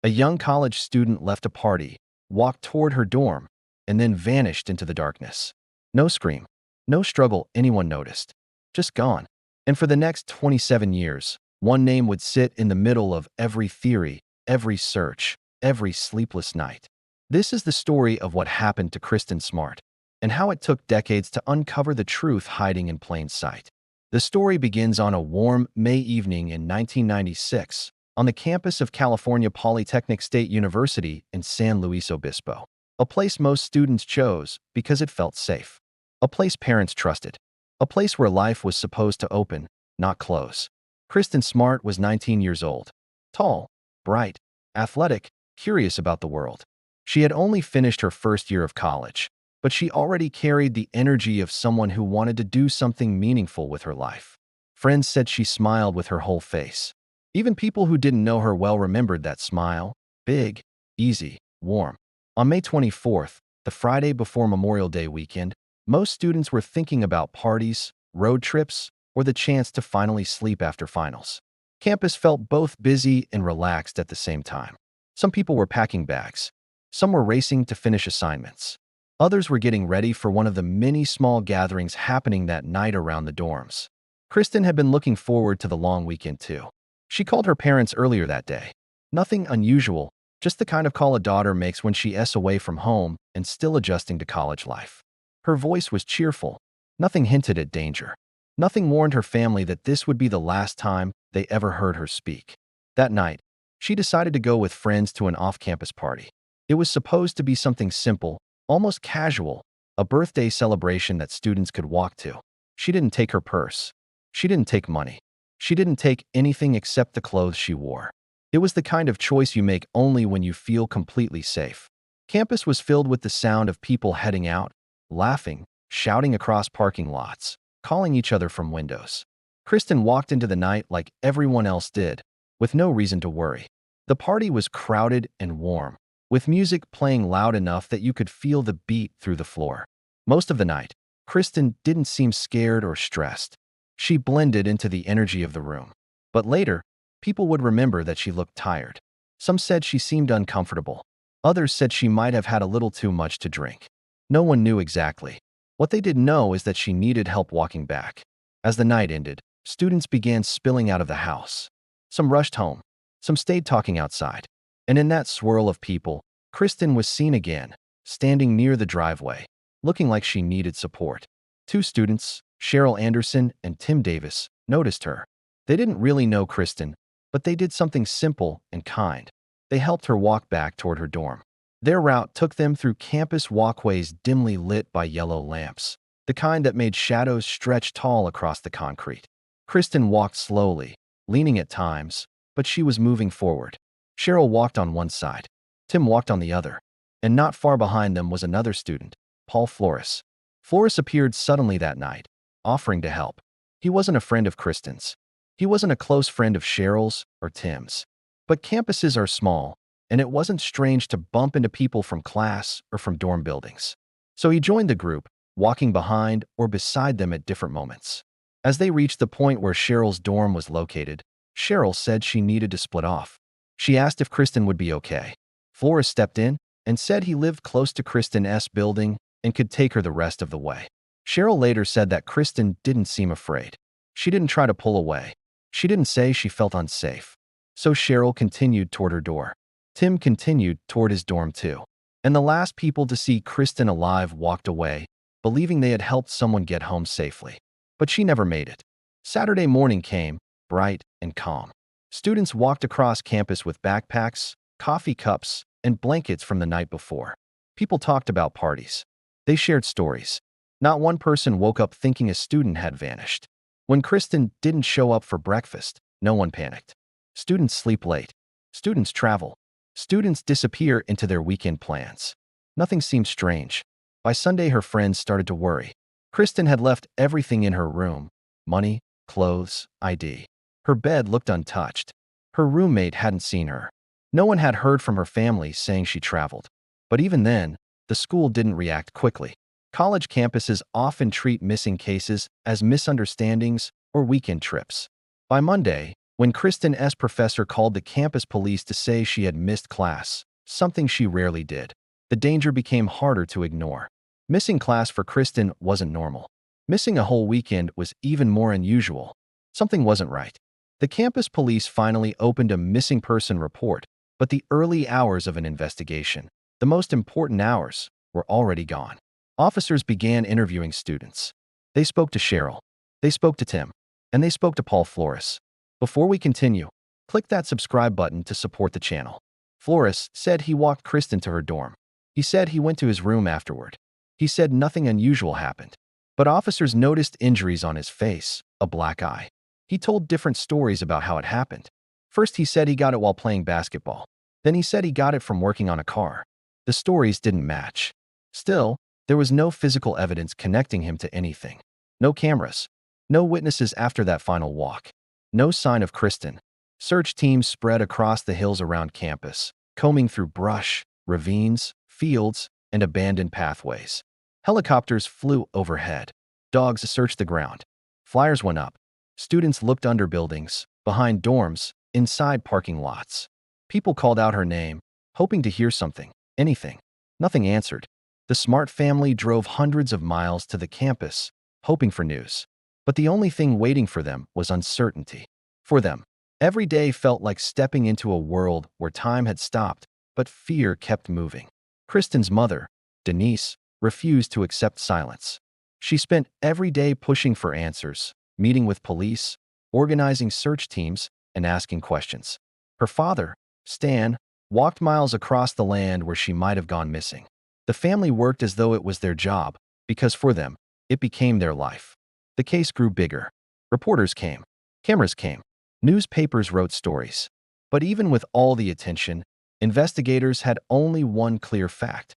A young college student left a party, walked toward her dorm, and then vanished into the darkness. No scream, no struggle anyone noticed. Just gone. And for the next 27 years, one name would sit in the middle of every theory, every search, every sleepless night. This is the story of what happened to Kristin Smart, and how it took decades to uncover the truth hiding in plain sight. The story begins on a warm May evening in 1996 on the campus of California Polytechnic State University in San Luis Obispo, a place most students chose because it felt safe, a place parents trusted, a place where life was supposed to open, not close. Kristin Smart was 19 years old, tall, bright, athletic, curious about the world. She had only finished her first year of college, but she already carried the energy of someone who wanted to do something meaningful with her life. Friends said she smiled with her whole face. Even people who didn't know her well remembered that smile, big, easy, warm. On May 24th, the Friday before Memorial Day weekend, most students were thinking about parties, road trips, or the chance to finally sleep after finals. Campus felt both busy and relaxed at the same time. Some people were packing bags. Some were racing to finish assignments. Others were getting ready for one of the many small gatherings happening that night around the dorms. Kristin had been looking forward to the long weekend too. She called her parents earlier that day. Nothing unusual, just the kind of call a daughter makes when she's away from home and still adjusting to college life. Her voice was cheerful. Nothing hinted at danger. Nothing warned her family that this would be the last time they ever heard her speak. That night, she decided to go with friends to an off-campus party. It was supposed to be something simple, almost casual, a birthday celebration that students could walk to. She didn't take her purse. She didn't take money. She didn't take anything except the clothes she wore. It was the kind of choice you make only when you feel completely safe. Campus was filled with the sound of people heading out, laughing, shouting across parking lots, calling each other from windows. Kristin walked into the night like everyone else did, with no reason to worry. The party was crowded and warm, with music playing loud enough that you could feel the beat through the floor. Most of the night, Kristin didn't seem scared or stressed. She blended into the energy of the room. But later, people would remember that she looked tired. Some said she seemed uncomfortable. Others said she might have had a little too much to drink. No one knew exactly. What they did know is that she needed help walking back. As the night ended, students began spilling out of the house. Some rushed home. Some stayed talking outside. And in that swirl of people, Kristin was seen again, standing near the driveway, looking like she needed support. Two students, Cheryl Anderson and Tim Davis, noticed her. They didn't really know Kristin, but they did something simple and kind. They helped her walk back toward her dorm. Their route took them through campus walkways dimly lit by yellow lamps, the kind that made shadows stretch tall across the concrete. Kristin walked slowly, leaning at times, but she was moving forward. Cheryl walked on one side. Tim walked on the other. And not far behind them was another student, Paul Flores. Flores appeared suddenly that night, offering to help. He wasn't a friend of Kristin's. He wasn't a close friend of Cheryl's or Tim's. But campuses are small, and it wasn't strange to bump into people from class or from dorm buildings. So he joined the group, walking behind or beside them at different moments. As they reached the point where Cheryl's dorm was located, Cheryl said she needed to split off. She asked if Kristin would be okay. Flores stepped in and said he lived close to Kristin's building and could take her the rest of the way. Cheryl later said that Kristin didn't seem afraid. She didn't try to pull away. She didn't say she felt unsafe. So Cheryl continued toward her door. Tim continued toward his dorm too. And the last people to see Kristin alive walked away, believing they had helped someone get home safely. But she never made it. Saturday morning came, bright and calm. Students walked across campus with backpacks, coffee cups, and blankets from the night before. People talked about parties. They shared stories. Not one person woke up thinking a student had vanished. When Kristin didn't show up for breakfast, no one panicked. Students sleep late. Students travel. Students disappear into their weekend plans. Nothing seemed strange. By Sunday, her friends started to worry. Kristin had left everything in her room: money, clothes, ID. Her bed looked untouched. Her roommate hadn't seen her. No one had heard from her family saying she traveled. But even then, the school didn't react quickly. College campuses often treat missing cases as misunderstandings or weekend trips. By Monday, When Kristin's professor called the campus police to say she had missed class, something she rarely did, the danger became harder to ignore. Missing class for Kristin wasn't normal. Missing a whole weekend was even more unusual. Something wasn't right. The campus police finally opened a missing person report, but the early hours of an investigation, the most important hours, were already gone. Officers began interviewing students. They spoke to Cheryl. They spoke to Tim. And they spoke to Paul Flores. Before we continue, click that subscribe button to support the channel. Flores said he walked Kristin to her dorm. He said he went to his room afterward. He said nothing unusual happened. But officers noticed injuries on his face, a black eye. He told different stories about how it happened. First, he said he got it while playing basketball. Then he said he got it from working on a car. The stories didn't match. Still, there was no physical evidence connecting him to anything. No cameras. No witnesses after that final walk. No sign of Kristin. Search teams spread across the hills around campus, combing through brush, ravines, fields, and abandoned pathways. Helicopters flew overhead. Dogs searched the ground. Flyers went up. Students looked under buildings, behind dorms, inside parking lots. People called out her name, hoping to hear something, anything. Nothing answered. The Smart family drove hundreds of miles to the campus, hoping for news. But the only thing waiting for them was uncertainty. For them, every day felt like stepping into a world where time had stopped, but fear kept moving. Kristin's mother, Denise, refused to accept silence. She spent every day pushing for answers, meeting with police, organizing search teams, and asking questions. Her father, Stan, walked miles across the land where she might have gone missing. The family worked as though it was their job, because for them, it became their life. The case grew bigger. Reporters came. Cameras came. Newspapers wrote stories. But even with all the attention, investigators had only one clear fact.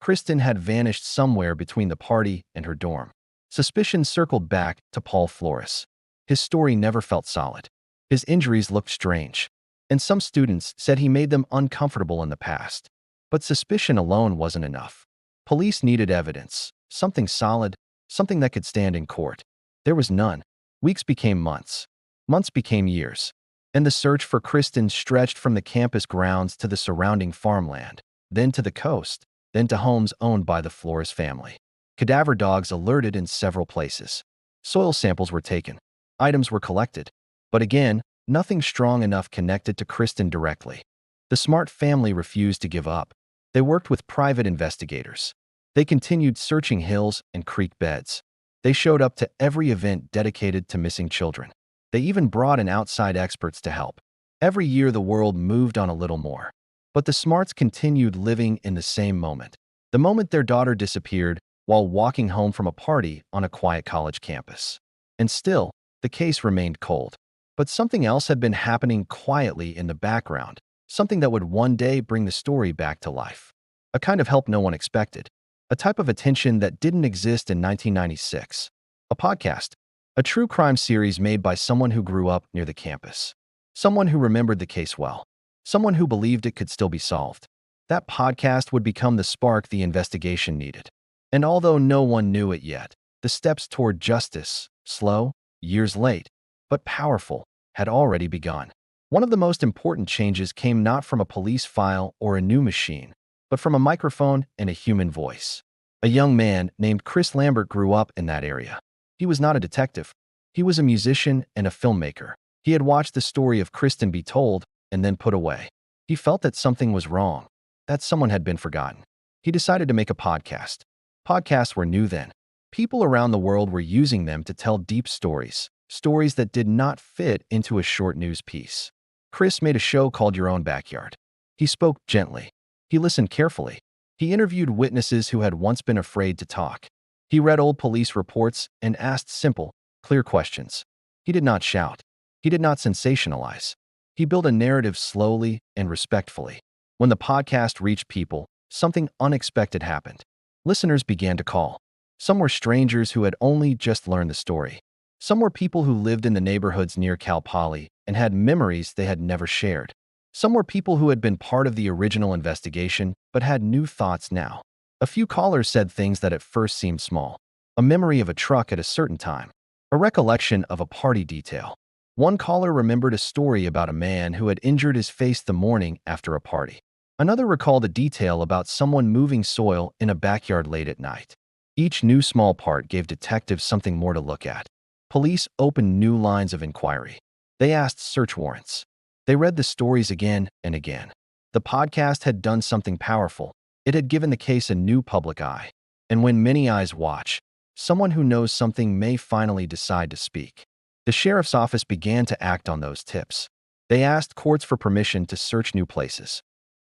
Kristin had vanished somewhere between the party and her dorm. Suspicion circled back to Paul Flores. His story never felt solid. His injuries looked strange. And some students said he made them uncomfortable in the past. But suspicion alone wasn't enough. Police needed evidence, something solid, something that could stand in court. There was none. Weeks became months. Months became years. And the search for Kristin stretched from the campus grounds to the surrounding farmland, then to the coast, then to homes owned by the Flores family. Cadaver dogs alerted in several places. Soil samples were taken. Items were collected. But again, nothing strong enough connected to Kristin directly. The Smart family refused to give up. They worked with private investigators. They continued searching hills and creek beds. They showed up to every event dedicated to missing children. They even brought in outside experts to help. Every year the world moved on a little more. But the Smarts continued living in the same moment. The moment their daughter disappeared while walking home from a party on a quiet college campus. And still, the case remained cold. But something else had been happening quietly in the background, something that would one day bring the story back to life. A kind of help no one expected. A type of attention that didn't exist in 1996. A podcast. A true crime series made by someone who grew up near the campus. Someone who remembered the case well. Someone who believed it could still be solved. That podcast would become the spark the investigation needed. And although no one knew it yet, the steps toward justice, slow, years late, but powerful, had already begun. One of the most important changes came not from a police file or a new machine, but from a microphone and a human voice. A young man named Chris Lambert grew up in that area. He was not a detective. He was a musician and a filmmaker. He had watched the story of Kristin be told and then put away. He felt that something was wrong, that someone had been forgotten. He decided to make a podcast. Podcasts were new then. People around the world were using them to tell deep stories, stories that did not fit into a short news piece. Chris made a show called Your Own Backyard. He spoke gently. He listened carefully. He interviewed witnesses who had once been afraid to talk. He read old police reports and asked simple, clear questions. He did not shout. He did not sensationalize. He built a narrative slowly and respectfully. When the podcast reached people, something unexpected happened. Listeners began to call. Some were strangers who had only just learned the story. Some were people who lived in the neighborhoods near Cal Poly and had memories they had never shared. Some were people who had been part of the original investigation but had new thoughts now. A few callers said things that at first seemed small. A memory of a truck at a certain time. A recollection of a party detail. One caller remembered a story about a man who had injured his face the morning after a party. Another recalled a detail about someone moving soil in a backyard late at night. Each new small part gave detectives something more to look at. Police opened new lines of inquiry. They asked search warrants. They read the stories again and again. The podcast had done something powerful. It had given the case a new public eye. And when many eyes watch, someone who knows something may finally decide to speak. The sheriff's office began to act on those tips. They asked courts for permission to search new places.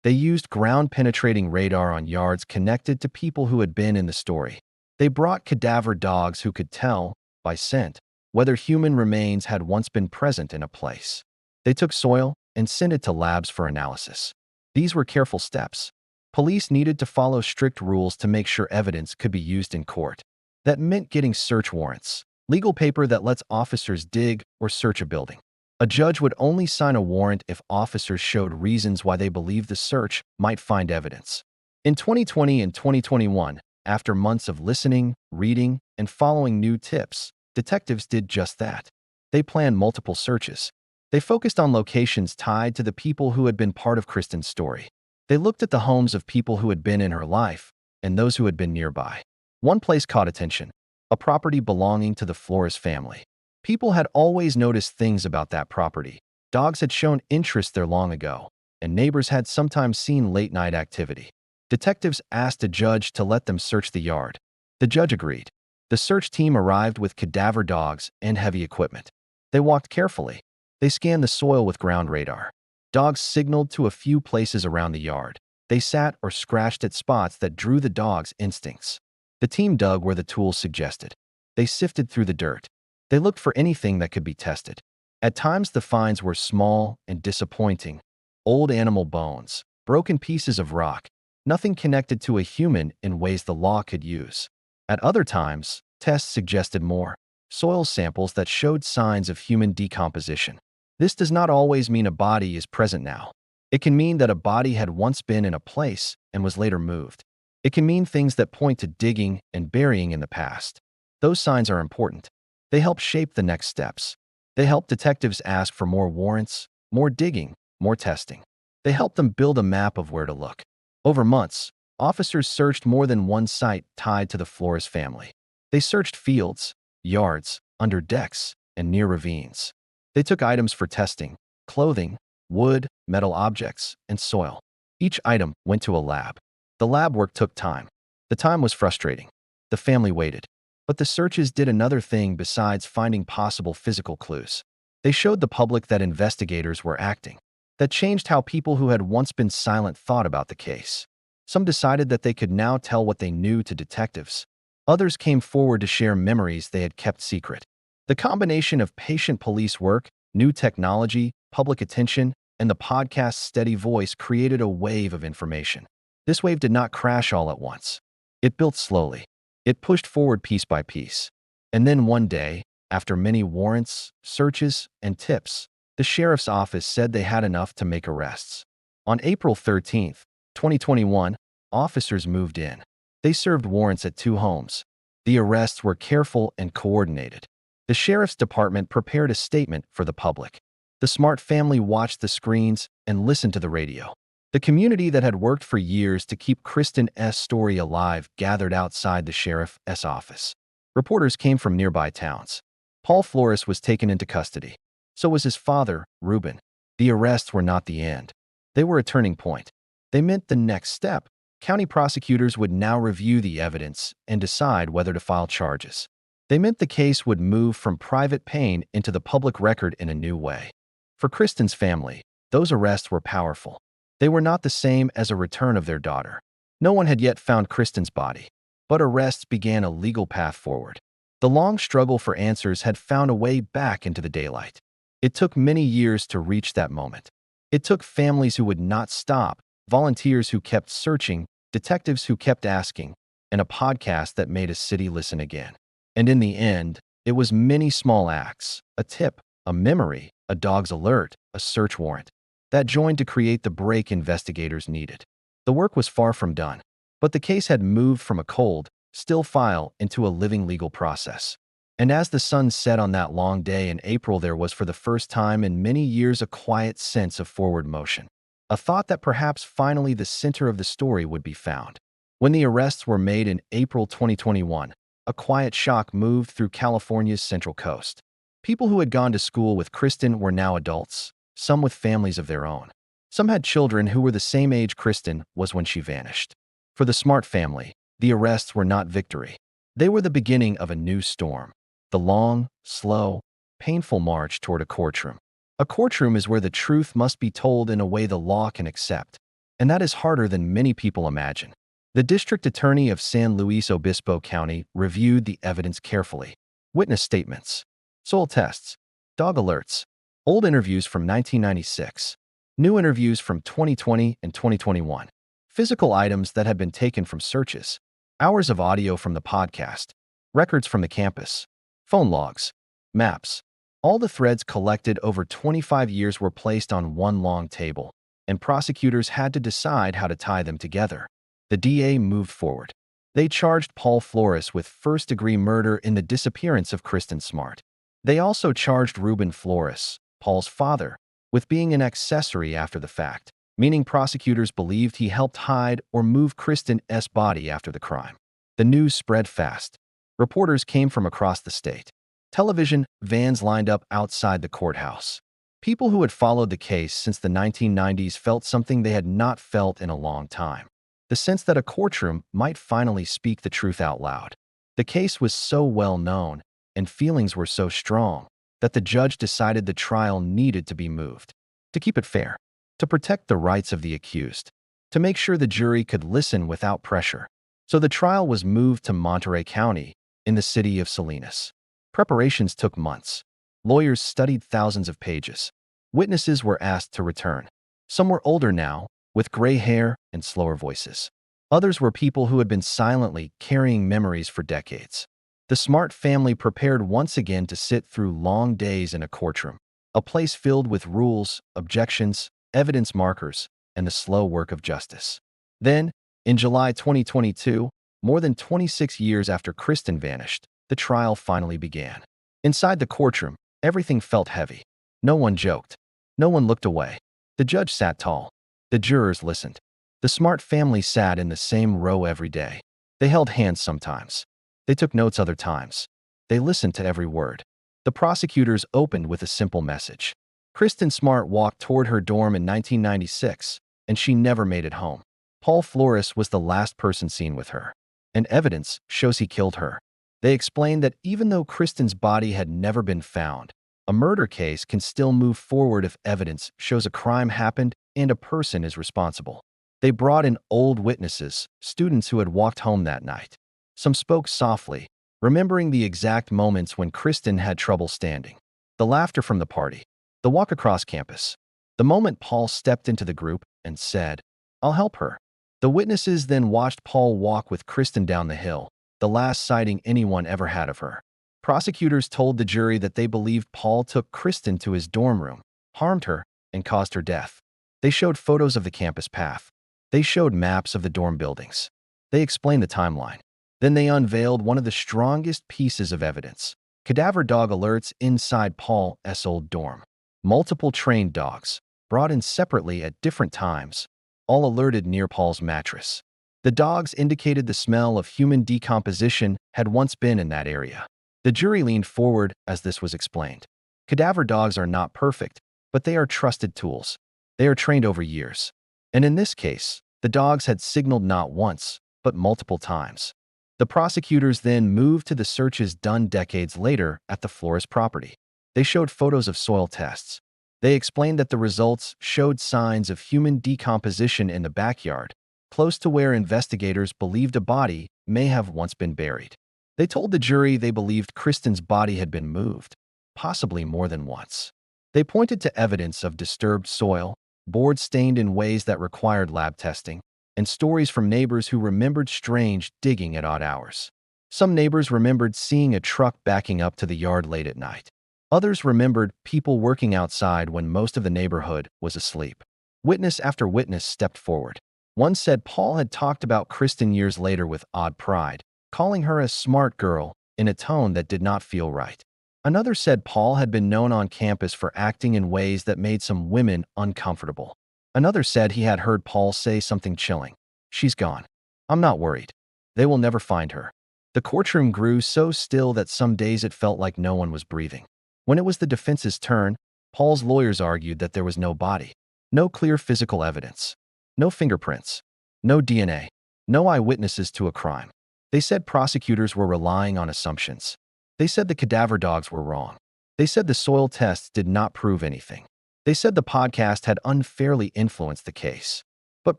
They used ground-penetrating radar on yards connected to people who had been in the story. They brought cadaver dogs who could tell, by scent, whether human remains had once been present in a place. They took soil and sent it to labs for analysis. These were careful steps. Police needed to follow strict rules to make sure evidence could be used in court. That meant getting search warrants, legal paper that lets officers dig or search a building. A judge would only sign a warrant if officers showed reasons why they believed the search might find evidence. In 2020 and 2021, after months of listening, reading, and following new tips, detectives did just that. They planned multiple searches. They focused on locations tied to the people who had been part of Kristin's story. They looked at the homes of people who had been in her life and those who had been nearby. One place caught attention: a property belonging to the Flores family. People had always noticed things about that property. Dogs had shown interest there long ago, and neighbors had sometimes seen late-night activity. Detectives asked a judge to let them search the yard. The judge agreed. The search team arrived with cadaver dogs and heavy equipment. They walked carefully. They scanned the soil with ground radar. Dogs signaled to a few places around the yard. They sat or scratched at spots that drew the dogs' instincts. The team dug where the tools suggested. They sifted through the dirt. They looked for anything that could be tested. At times, the finds were small and disappointing. Old animal bones, broken pieces of rock, nothing connected to a human in ways the law could use. At other times, tests suggested more: soil samples that showed signs of human decomposition. This does not always mean a body is present now. It can mean that a body had once been in a place and was later moved. It can mean things that point to digging and burying in the past. Those signs are important. They help shape the next steps. They help detectives ask for more warrants, more digging, more testing. They help them build a map of where to look. Over months, officers searched more than one site tied to the Flores family. They searched fields, yards, under decks, and near ravines. They took items for testing: clothing, wood, metal objects, and soil. Each item went to a lab. The lab work took time. The time was frustrating. The family waited. But the searches did another thing besides finding possible physical clues. They showed the public that investigators were acting. That changed how people who had once been silent thought about the case. Some decided that they could now tell what they knew to detectives. Others came forward to share memories they had kept secret. The combination of patient police work, new technology, public attention, and the podcast's steady voice created a wave of information. This wave did not crash all at once. It built slowly. It pushed forward piece by piece. And then one day, after many warrants, searches, and tips, the sheriff's office said they had enough to make arrests. On April 13, 2021, officers moved in. They served warrants at 2 homes. The arrests were careful and coordinated. The sheriff's department prepared a statement for the public. The Smart family watched the screens and listened to the radio. The community that had worked for years to keep Kristin's story alive gathered outside the sheriff's office. Reporters came from nearby towns. Paul Flores was taken into custody. So was his father, Ruben. The arrests were not the end. They were a turning point. They meant the next step. County prosecutors would now review the evidence and decide whether to file charges. They meant the case would move from private pain into the public record in a new way. For Kristin's family, those arrests were powerful. They were not the same as a return of their daughter. No one had yet found Kristin's body, but arrests began a legal path forward. The long struggle for answers had found a way back into the daylight. It took many years to reach that moment. It took families who would not stop, volunteers who kept searching, detectives who kept asking, and a podcast that made a city listen again. And in the end, it was many small acts: a tip, a memory, a dog's alert, a search warrant, that joined to create the break investigators needed. The work was far from done, but the case had moved from a cold, still file into a living legal process. And as the sun set on that long day in April, there was for the first time in many years a quiet sense of forward motion. A thought that perhaps finally the center of the story would be found. When the arrests were made in April 2021, a quiet shock moved through California's Central Coast. People who had gone to school with Kristin were now adults, some with families of their own. Some had children who were the same age Kristin was when she vanished. For the Smart family, the arrests were not victory. They were the beginning of a new storm. The long, slow, painful march toward a courtroom. A courtroom is where the truth must be told in a way the law can accept, and that is harder than many people imagine. The district attorney of San Luis Obispo County reviewed the evidence carefully. Witness statements, soil tests, dog alerts, old interviews from 1996, new interviews from 2020 and 2021, physical items that had been taken from searches, hours of audio from the podcast, records from the campus, phone logs, maps. All the threads collected over 25 years were placed on one long table, and prosecutors had to decide how to tie them together. The DA moved forward. They charged Paul Flores with first-degree murder in the disappearance of Kristin Smart. They also charged Ruben Flores, Paul's father, with being an accessory after the fact, meaning prosecutors believed he helped hide or move Kristin's body after the crime. The news spread fast. Reporters came from across the state. Television vans lined up outside the courthouse. People who had followed the case since the 1990s felt something they had not felt in a long time. The sense that a courtroom might finally speak the truth out loud. The case was so well known, and feelings were so strong, that the judge decided the trial needed to be moved. To keep it fair, to protect the rights of the accused, to make sure the jury could listen without pressure. So the trial was moved to Monterey County, in the city of Salinas. Preparations took months. Lawyers studied thousands of pages. Witnesses were asked to return. Some were older now, with gray hair and slower voices. Others were people who had been silently carrying memories for decades. The Smart family prepared once again to sit through long days in a courtroom, a place filled with rules, objections, evidence markers, and the slow work of justice. Then, in July 2022, more than 26 years after Kristin vanished, the trial finally began. Inside the courtroom, everything felt heavy. No one joked. No one looked away. The judge sat tall. The jurors listened. The Smart family sat in the same row every day. They held hands sometimes. They took notes other times. They listened to every word. The prosecutors opened with a simple message. Kristin Smart walked toward her dorm in 1996, and she never made it home. Paul Flores was the last person seen with her, and evidence shows he killed her. They explained that even though Kristin's body had never been found, a murder case can still move forward if evidence shows a crime happened and a person is responsible. They brought in old witnesses, students who had walked home that night. Some spoke softly, remembering the exact moments when Kristin had trouble standing. The laughter from the party, the walk across campus, the moment Paul stepped into the group and said, "I'll help her." The witnesses then watched Paul walk with Kristin down the hill, the last sighting anyone ever had of her. Prosecutors told the jury that they believed Paul took Kristin to his dorm room, harmed her, and caused her death. They showed photos of the campus path. They showed maps of the dorm buildings. They explained the timeline. Then they unveiled one of the strongest pieces of evidence: cadaver dog alerts inside Paul's old dorm. Multiple trained dogs, brought in separately at different times, all alerted near Paul's mattress. The dogs indicated the smell of human decomposition had once been in that area. The jury leaned forward as this was explained. Cadaver dogs are not perfect, but they are trusted tools. They are trained over years. And in this case, the dogs had signaled not once, but multiple times. The prosecutors then moved to the searches done decades later at the Flores property. They showed photos of soil tests. They explained that the results showed signs of human decomposition in the backyard, close to where investigators believed a body may have once been buried. They told the jury they believed Kristin's body had been moved, possibly more than once. They pointed to evidence of disturbed soil, boards stained in ways that required lab testing, and stories from neighbors who remembered strange digging at odd hours. Some neighbors remembered seeing a truck backing up to the yard late at night. Others remembered people working outside when most of the neighborhood was asleep. Witness after witness stepped forward. One said Paul had talked about Kristin years later with odd pride, calling her a smart girl in a tone that did not feel right. Another said Paul had been known on campus for acting in ways that made some women uncomfortable. Another said he had heard Paul say something chilling. "She's gone. I'm not worried. They will never find her." The courtroom grew so still that some days it felt like no one was breathing. When it was the defense's turn, Paul's lawyers argued that there was no body, no clear physical evidence, no fingerprints, no DNA, no eyewitnesses to a crime. They said prosecutors were relying on assumptions. They said the cadaver dogs were wrong. They said the soil tests did not prove anything. They said the podcast had unfairly influenced the case. But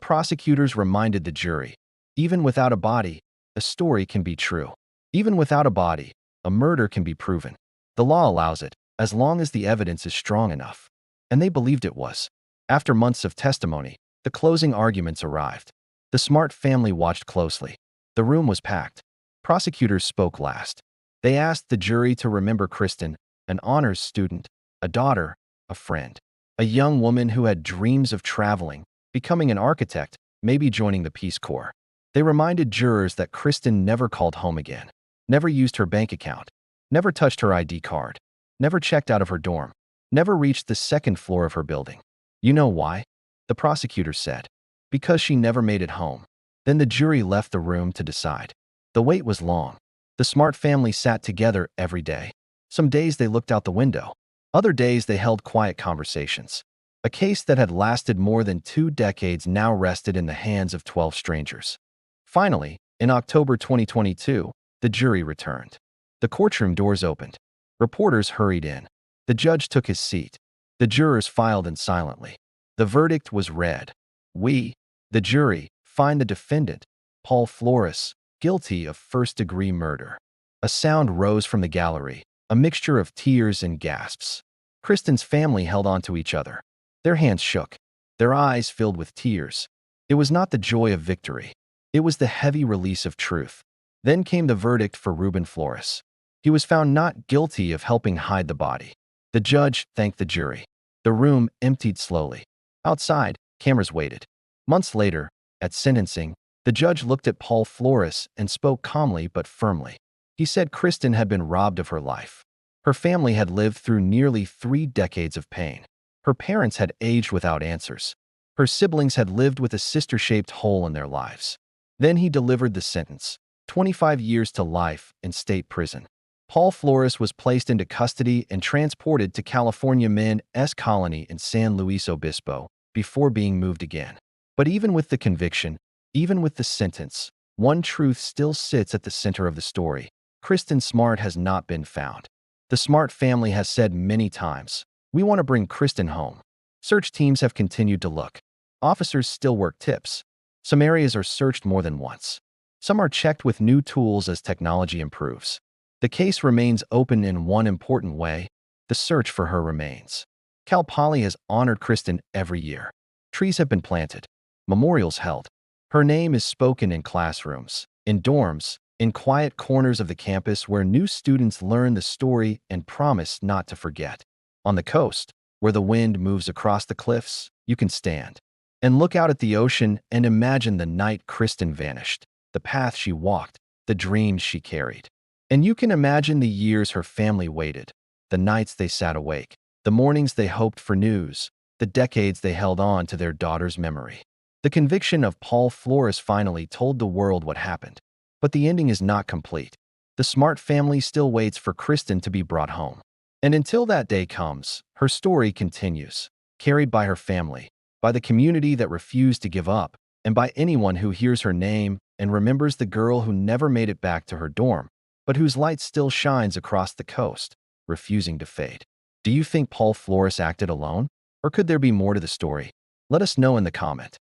prosecutors reminded the jury, even without a body, a story can be true. Even without a body, a murder can be proven. The law allows it, as long as the evidence is strong enough. And they believed it was. After months of testimony, the closing arguments arrived. The Smart family watched closely. The room was packed. Prosecutors spoke last. They asked the jury to remember Kristin, an honors student, a daughter, a friend, a young woman who had dreams of traveling, becoming an architect, maybe joining the Peace Corps. They reminded jurors that Kristin never called home again, never used her bank account, never touched her ID card, never checked out of her dorm, never reached the second floor of her building. You know why? The prosecutor said. Because she never made it home. Then the jury left the room to decide. The wait was long. The Smart family sat together every day. Some days they looked out the window. Other days they held quiet conversations. A case that had lasted more than 2 decades now rested in the hands of 12 strangers. Finally, in October 2022, the jury returned. The courtroom doors opened. Reporters hurried in. The judge took his seat. The jurors filed in silently. The verdict was read. We, the jury, find the defendant, Paul Flores, guilty of first-degree murder. A sound rose from the gallery, a mixture of tears and gasps. Kristin's family held on to each other. Their hands shook. Their eyes filled with tears. It was not the joy of victory. It was the heavy release of truth. Then came the verdict for Ruben Flores. He was found not guilty of helping hide the body. The judge thanked the jury. The room emptied slowly. Outside, cameras waited. Months later, at sentencing, the judge looked at Paul Flores and spoke calmly but firmly. He said Kristin had been robbed of her life. Her family had lived through nearly 3 decades of pain. Her parents had aged without answers. Her siblings had lived with a sister-shaped hole in their lives. Then he delivered the sentence, 25 years to life in state prison. Paul Flores was placed into custody and transported to California Men's Colony in San Luis Obispo before being moved again. But even with the conviction, even with the sentence, one truth still sits at the center of the story. Kristin Smart has not been found. The Smart family has said many times, "We want to bring Kristin home." Search teams have continued to look. Officers still work tips. Some areas are searched more than once. Some are checked with new tools as technology improves. The case remains open in one important way. The search for her remains. Cal Poly has honored Kristin every year. Trees have been planted. Memorials held. Her name is spoken in classrooms, in dorms, in quiet corners of the campus where new students learn the story and promise not to forget. On the coast, where the wind moves across the cliffs, you can stand and look out at the ocean and imagine the night Kristin vanished, the path she walked, the dreams she carried. And you can imagine the years her family waited, the nights they sat awake, the mornings they hoped for news, the decades they held on to their daughter's memory. The conviction of Paul Flores finally told the world what happened. But the ending is not complete. The Smart family still waits for Kristin to be brought home. And until that day comes, her story continues, carried by her family, by the community that refused to give up, and by anyone who hears her name and remembers the girl who never made it back to her dorm, but whose light still shines across the coast, refusing to fade. Do you think Paul Flores acted alone? Or could there be more to the story? Let us know in the comment.